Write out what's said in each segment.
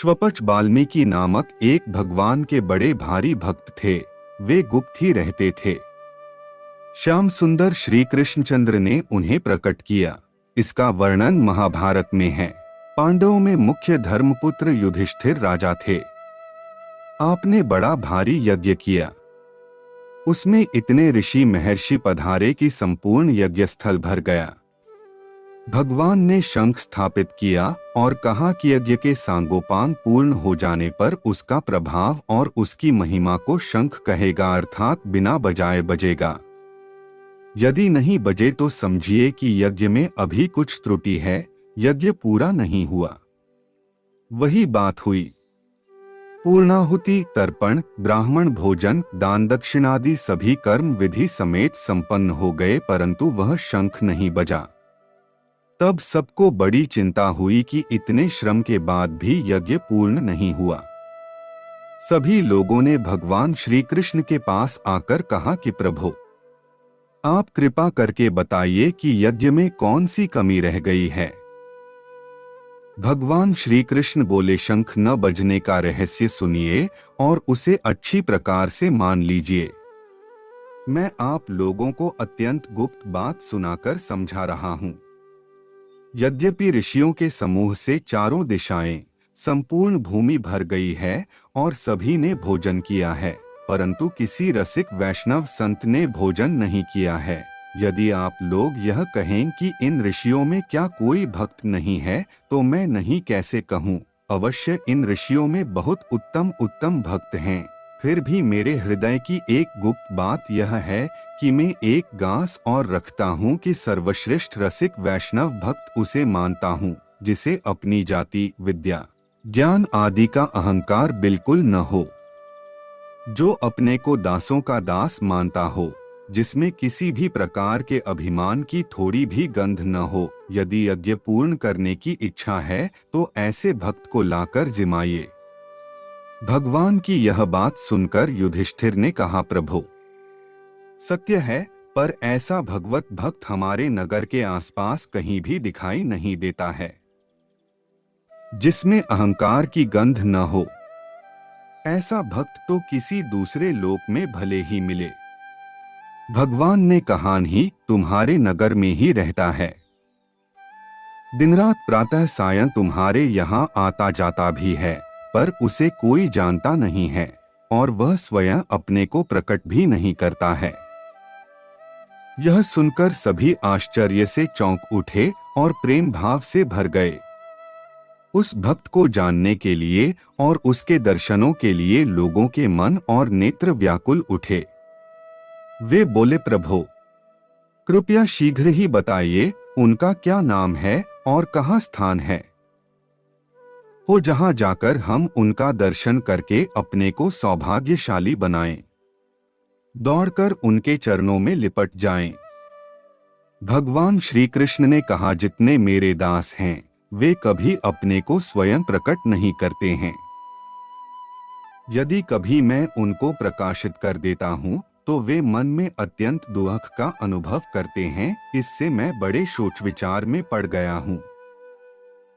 श्वपच वाल्मीकि नामक एक भगवान के बड़े भारी भक्त थे। वे गुप्त ही रहते थे। श्याम सुंदर श्री कृष्णचंद्र ने उन्हें प्रकट किया। इसका वर्णन महाभारत में है। पांडवों में मुख्य धर्मपुत्र युधिष्ठिर राजा थे। आपने बड़ा भारी यज्ञ किया। उसमें इतने ऋषि महर्षि पधारे कि संपूर्ण यज्ञस्थल भर गया। भगवान ने शंख स्थापित किया और कहा कि यज्ञ के सांगोपांग पूर्ण हो जाने पर उसका प्रभाव और उसकी महिमा को शंख कहेगा, अर्थात बिना बजाए बजेगा। यदि नहीं बजे तो समझिए कि यज्ञ में अभी कुछ त्रुटि है, यज्ञ पूरा नहीं हुआ। वही बात हुई। पूर्णाहुति, तर्पण, ब्राह्मण भोजन, दान दक्षिणादि सभी कर्म विधि समेत संपन्न हो गए, परंतु वह शंख नहीं बजा। तब सबको बड़ी चिंता हुई कि इतने श्रम के बाद भी यज्ञ पूर्ण नहीं हुआ। सभी लोगों ने भगवान श्री कृष्ण के पास आकर कहा कि प्रभु, आप कृपा करके बताइए कि यज्ञ में कौन सी कमी रह गई है। भगवान श्री कृष्ण बोले, शंख न बजने का रहस्य सुनिए और उसे अच्छी प्रकार से मान लीजिए। मैं आप लोगों को अत्यंत गुप्त बात सुनाकर समझा रहा हूं। यद्यपि ऋषियों के समूह से चारों दिशाएं, संपूर्ण भूमि भर गई है और सभी ने भोजन किया है, परंतु किसी रसिक वैष्णव संत ने भोजन नहीं किया है। यदि आप लोग यह कहें कि इन ऋषियों में क्या कोई भक्त नहीं है, तो मैं नहीं कैसे कहूँ। अवश्य इन ऋषियों में बहुत उत्तम उत्तम भक्त हैं। फिर भी मेरे हृदय की एक गुप्त बात यह है कि मैं एक गांस और रखता हूँ कि सर्वश्रेष्ठ रसिक वैष्णव भक्त उसे मानता हूँ जिसे अपनी जाति, विद्या, ज्ञान आदि का अहंकार बिल्कुल न हो, जो अपने को दासों का दास मानता हो, जिसमें किसी भी प्रकार के अभिमान की थोड़ी भी गंध न हो। यदि यज्ञ पूर्ण करने की इच्छा है तो ऐसे भक्त को लाकर जिमाइए। भगवान की यह बात सुनकर युधिष्ठिर ने कहा, प्रभु, सत्य है, पर ऐसा भगवत भक्त हमारे नगर के आसपास कहीं भी दिखाई नहीं देता है, जिसमें अहंकार की गंध न हो। ऐसा भक्त तो किसी दूसरे लोक में भले ही मिले। भगवान ने कहा, नहीं, तुम्हारे नगर में ही रहता है। दिन रात प्रातः सायं तुम्हारे यहाँ आता जाता भी है, पर उसे कोई जानता नहीं है और वह स्वयं अपने को प्रकट भी नहीं करता है। यह सुनकर सभी आश्चर्य से चौंक उठे और प्रेम भाव से भर गए। उस भक्त को जानने के लिए और उसके दर्शनों के लिए लोगों के मन और नेत्र व्याकुल उठे। वे बोले, प्रभु, कृपया शीघ्र ही बताइए, उनका क्या नाम है और कहाँ स्थान है, हो जहां जाकर हम उनका दर्शन करके अपने को सौभाग्यशाली बनाएं, दौड़कर उनके चरणों में लिपट जाएं। भगवान श्री कृष्ण ने कहा, जितने मेरे दास हैं वे कभी अपने को स्वयं प्रकट नहीं करते हैं। यदि कभी मैं उनको प्रकाशित कर देता हूँ तो वे मन में अत्यंत दुख का अनुभव करते हैं। इससे मैं बड़े सोच विचार में पड़ गया हूँ।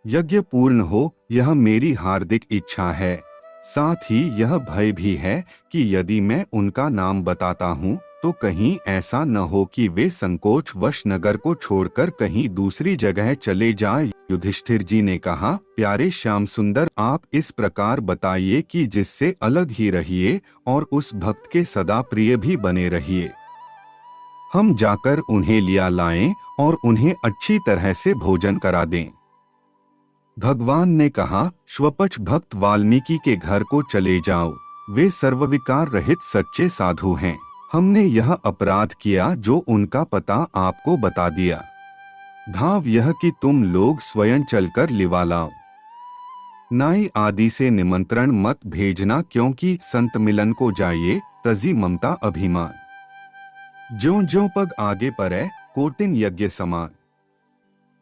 यज्ञ पूर्ण हो, यह मेरी हार्दिक इच्छा है। साथ ही यह भय भी है कि यदि मैं उनका नाम बताता हूँ तो कहीं ऐसा न हो कि वे संकोच वश नगर को छोड़कर कहीं दूसरी जगह चले जाएं। युधिष्ठिर जी ने कहा, प्यारे श्याम सुंदर, आप इस प्रकार बताइए कि जिससे अलग ही रहिए और उस भक्त के सदा प्रिय भी बने रहिए। हम जाकर उन्हें लिया लाएं और उन्हें अच्छी तरह से भोजन करा दें। भगवान ने कहा, श्वपच भक्त वाल्मीकि के घर को चले जाओ। वे सर्वविकार रहित सच्चे साधु हैं। हमने यह अपराध किया जो उनका पता आपको बता दिया। भाव यह कि तुम लोग स्वयं चलकर लिवा लाओ। नाई आदि से निमंत्रण मत भेजना, क्योंकि संत मिलन को जाइए तजी ममता अभिमान। ज्यों ज्यों पग आगे पड़े कोटिन यज्ञ समान।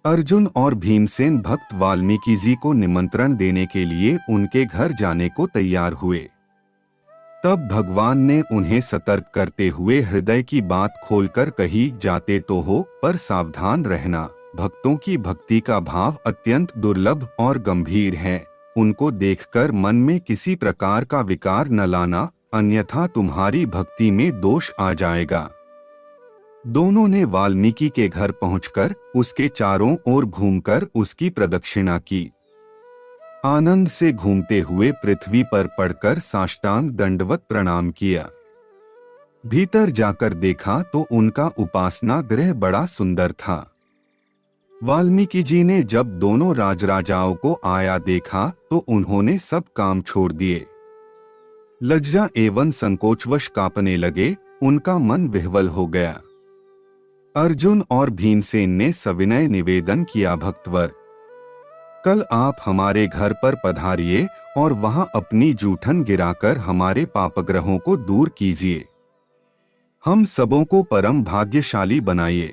अर्जुन और भीमसेन भक्त वाल्मीकि जी को निमंत्रण देने के लिए उनके घर जाने को तैयार हुए। तब भगवान ने उन्हें सतर्क करते हुए हृदय की बात खोलकर कही, जाते तो हो पर सावधान रहना। भक्तों की भक्ति का भाव अत्यंत दुर्लभ और गंभीर है उनको देखकर मन में किसी प्रकार का विकार न लाना, अन्यथा तुम्हारी भक्ति में दोष आ जाएगा। दोनों ने वाल्मीकि के घर पहुंचकर उसके चारों ओर घूमकर उसकी प्रदक्षिणा की। आनंद से घूमते हुए पृथ्वी पर पड़कर साष्टांग दंडवत प्रणाम किया। भीतर जाकर देखा तो उनका उपासना गृह बड़ा सुंदर था। वाल्मीकि जी ने जब दोनों राजराजाओं को आया देखा तो उन्होंने सब काम छोड़ दिए। लज्जा एवं संकोचवश कांपने लगे, उनका मन विह्वल हो गया। अर्जुन और भीमसेन ने सविनय निवेदन किया, भक्तवर, कल आप हमारे घर पर पधारिए और वहां अपनी जूठन गिराकर हमारे पापग्रहों को दूर कीजिए। हम सबों को परम भाग्यशाली बनाइए।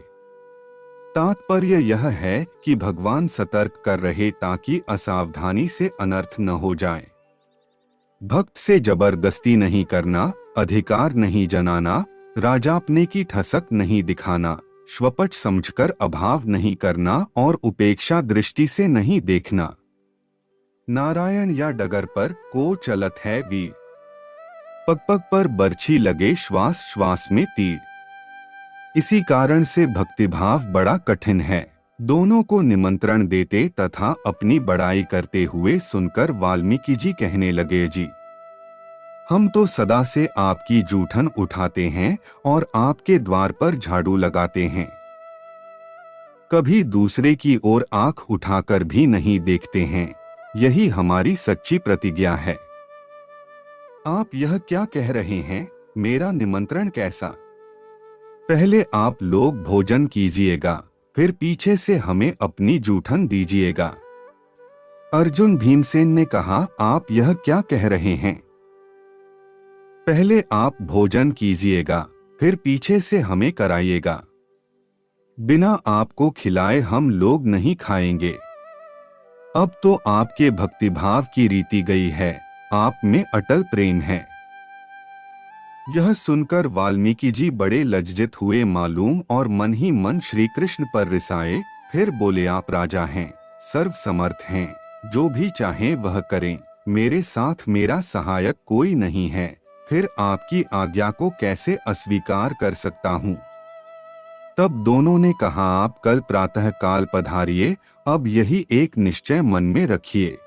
तात्पर्य यह है कि भगवान सतर्क कर रहे ताकि असावधानी से अनर्थ न हो जाए। भक्त से जबरदस्ती नहीं करना, अधिकार नहीं जनाना, राजापने की ठसक नहीं दिखाना, स्वपच समझकर अभाव नहीं करना और उपेक्षा दृष्टि से नहीं देखना। नारायण या डगर पर को चलत है वीर, पग पग पर बरछी लगे श्वास श्वास में तीर। इसी कारण से भक्तिभाव बड़ा कठिन है। दोनों को निमंत्रण देते तथा अपनी बड़ाई करते हुए सुनकर वाल्मीकि जी कहने लगे, जी हम तो सदा से आपकी जूठन उठाते हैं और आपके द्वार पर झाड़ू लगाते हैं, कभी दूसरे की ओर आंख उठाकर भी नहीं देखते हैं। यही हमारी सच्ची प्रतिज्ञा है। आप यह क्या कह रहे हैं? मेरा निमंत्रण कैसा? पहले आप लोग भोजन कीजिएगा, फिर पीछे से हमें अपनी जूठन दीजिएगा। अर्जुन भीमसेन ने कहा, आप यह क्या कह रहे हैं? पहले आप भोजन कीजिएगा, फिर पीछे से हमें कराइएगा। बिना आपको खिलाए हम लोग नहीं खाएंगे। अब तो आपके भक्तिभाव की रीति गई है, आप में अटल प्रेम है। यह सुनकर वाल्मीकि जी बड़े लज्जित हुए मालूम और मन ही मन श्री कृष्ण पर रिसाए। फिर बोले, आप राजा हैं, सर्व समर्थ हैं, जो भी चाहें वह करें, मेरे साथ मेरा सहायक कोई नहीं है, फिर आपकी आज्ञा को कैसे अस्वीकार कर सकता हूँ। तब दोनों ने कहा, आप कल प्रातः काल पधारिए, अब यही एक निश्चय मन में रखिए,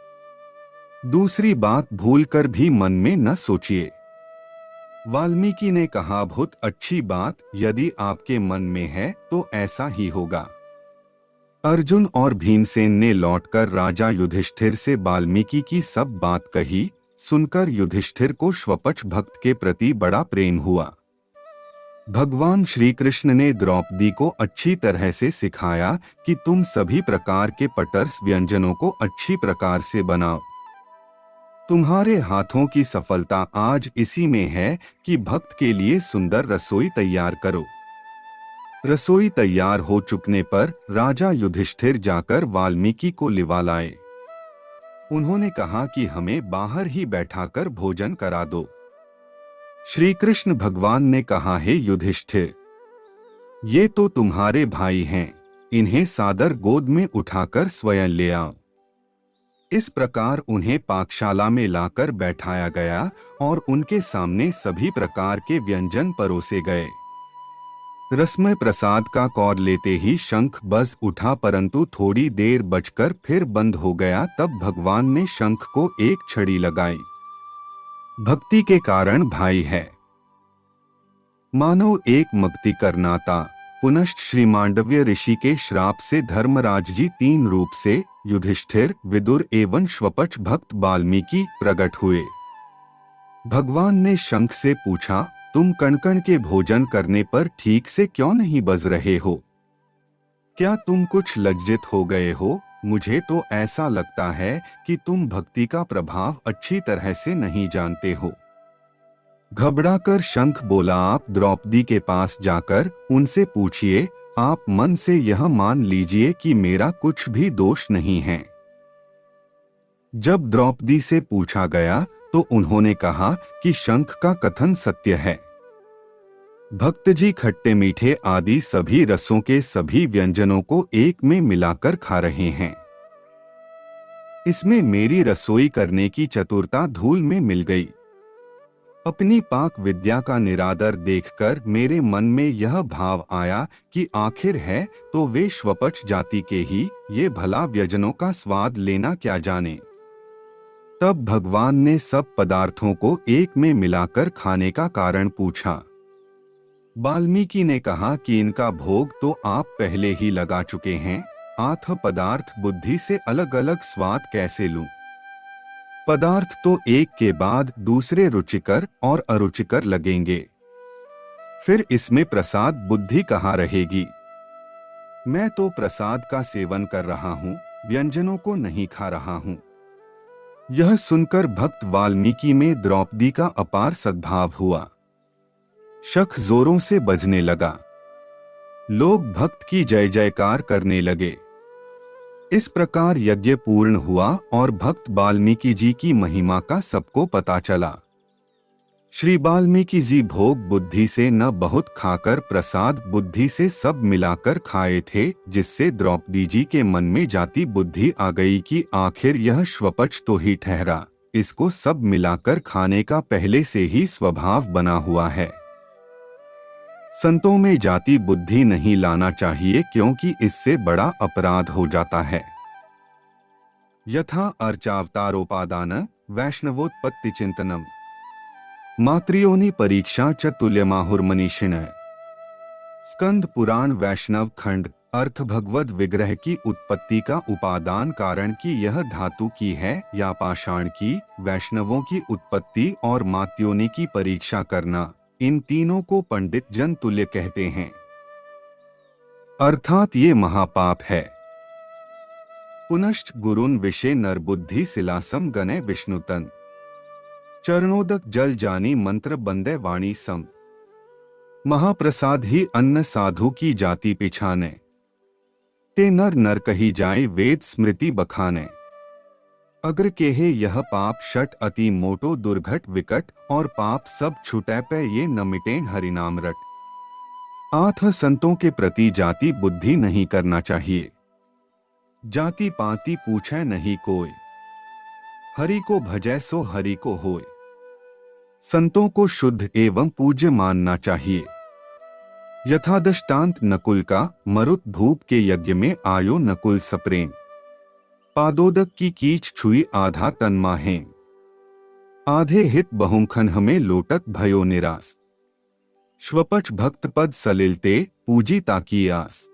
दूसरी बात भूलकर भी मन में न सोचिए। वाल्मीकि ने कहा, बहुत अच्छी बात, यदि आपके मन में है तो ऐसा ही होगा। अर्जुन और भीमसेन ने लौटकर राजा युधिष्ठिर से वाल्मीकि की सब बात कही। सुनकर युधिष्ठिर को स्वपच भक्त के प्रति बड़ा प्रेम हुआ। भगवान श्री कृष्ण ने द्रौपदी को अच्छी तरह से सिखाया कि तुम सभी प्रकार के पटर्स व्यंजनों को अच्छी प्रकार से बनाओ। तुम्हारे हाथों की सफलता आज इसी में है कि भक्त के लिए सुंदर रसोई तैयार करो। रसोई तैयार हो चुकने पर राजा युधिष्ठिर जाकर वाल्मीकि को लिवा लाए। उन्होंने कहा कि हमें बाहर ही बैठाकर भोजन करा दो। श्री कृष्ण भगवान ने कहा, हे युधिष्ठिर, ये तो तुम्हारे भाई हैं, इन्हें सादर गोद में उठाकर स्वयं ले आओ। इस प्रकार उन्हें पाकशाला में लाकर बैठाया गया और उनके सामने सभी प्रकार के व्यंजन परोसे गए। रसमय प्रसाद का कौर लेते ही शंख बज उठा, परंतु थोड़ी देर बजकर फिर बंद हो गया। तब भगवान ने शंख को एक छड़ी लगाई। भक्ति के कारण भाई है। मानो एक मक्ति करनाता। पुनश्च श्री मांडव्य ऋषि के श्राप से धर्मराज जी तीन रूप से युधिष्ठिर, विदुर एवं स्वपच भक्त वाल्मीकि प्रकट हुए। भगवान ने शंख से पूछा, तुम कण-कण के भोजन करने पर ठीक से क्यों नहीं बज रहे हो? क्या तुम कुछ लज्जित हो गए हो? मुझे तो ऐसा लगता है कि तुम भक्ति का प्रभाव अच्छी तरह से नहीं जानते हो। घबराकर शंख बोला, आप द्रौपदी के पास जाकर उनसे पूछिए, आप मन से यह मान लीजिए कि मेरा कुछ भी दोष नहीं है। जब द्रौपदी से पूछा गया तो उन्होंने कहा कि शंख का कथन सत्य है। भक्त जी खट्टे मीठे आदि सभी रसों के सभी व्यंजनों को एक में मिलाकर खा रहे हैं। इसमें मेरी रसोई करने की चतुरता धूल में मिल गई। अपनी पाक विद्या का निरादर देखकर मेरे मन में यह भाव आया कि आखिर है तो वे श्वपच जाति के ही, ये भला व्यंजनों का स्वाद लेना क्या जाने। तब भगवान ने सब पदार्थों को एक में मिलाकर खाने का कारण पूछा। वाल्मीकि ने कहा कि इनका भोग तो आप पहले ही लगा चुके हैं, आठ पदार्थ बुद्धि से अलग अलग स्वाद कैसे लूं? पदार्थ तो एक के बाद दूसरे रुचिकर और अरुचिकर लगेंगे, फिर इसमें प्रसाद बुद्धि कहाँ रहेगी? मैं तो प्रसाद का सेवन कर रहा हूँ, व्यंजनों को नहीं खा रहा हूँ। यह सुनकर भक्त वाल्मीकि में द्रौपदी का अपार सद्भाव हुआ। शंख जोरों से बजने लगा। लोग भक्त की जय जयकार करने लगे। इस प्रकार यज्ञ पूर्ण हुआ और भक्त वाल्मीकि जी की महिमा का सबको पता चला। श्री वाल्मीकि जी भोग बुद्धि से न बहुत खाकर प्रसाद बुद्धि से सब मिलाकर खाए थे, जिससे द्रौपदी जी के मन में जाति बुद्धि आ गई कि आखिर यह श्वपच तो ही ठहरा, इसको सब मिलाकर खाने का पहले से ही स्वभाव बना हुआ है। संतों में जाति बुद्धि नहीं लाना चाहिए, क्योंकि इससे बड़ा अपराध हो जाता है। यथा अर्चावतारोपादान वैष्णवोत्पत्ति चिंतनम मातृयोनि परीक्षा च तुल्यमाहुर्मनीषिण। स्कंद पुराण वैष्णव खंड अर्थ भगवद विग्रह की उत्पत्ति का उपादान कारण की यह धातु की है या पाषाण की, वैष्णवों की उत्पत्ति और मातृयोनि की परीक्षा करना, इन तीनों को पंडित जन तुल्य कहते हैं। अर्थात ये महापाप है। पुनश्च गुरुन विषे नरबुद्धि सिलासम गणे विष्णुतन चरणोदक जल जानी मंत्र बंदे वाणी सम। महाप्रसाद ही अन्न साधु की जाति पिछाने, ते नर नर कही जाए वेद स्मृति बखाने। अग्र केहे यह पाप शट अति मोटो दुर्घट विकट, और पाप सब छुटै पे ये न मिटें हरिनाम रट। आठ संतों के प्रति जाति बुद्धि नहीं करना चाहिए। जाति पाति पूछे नहीं कोई, हरि को भजै सो हरि को होय। संतों को शुद्ध एवं पूज्य मानना चाहिए। यथा दृष्टांत नकुल का, मरुत भूप के यज्ञ में आयो नकुल सप्रेम। पादोदक की कीच छुई आधा तन माहे, आधे हित बहुखन हमें लोटत भयो निरास। श्वपच भक्त पद सलिलते पूजी ताकी आस।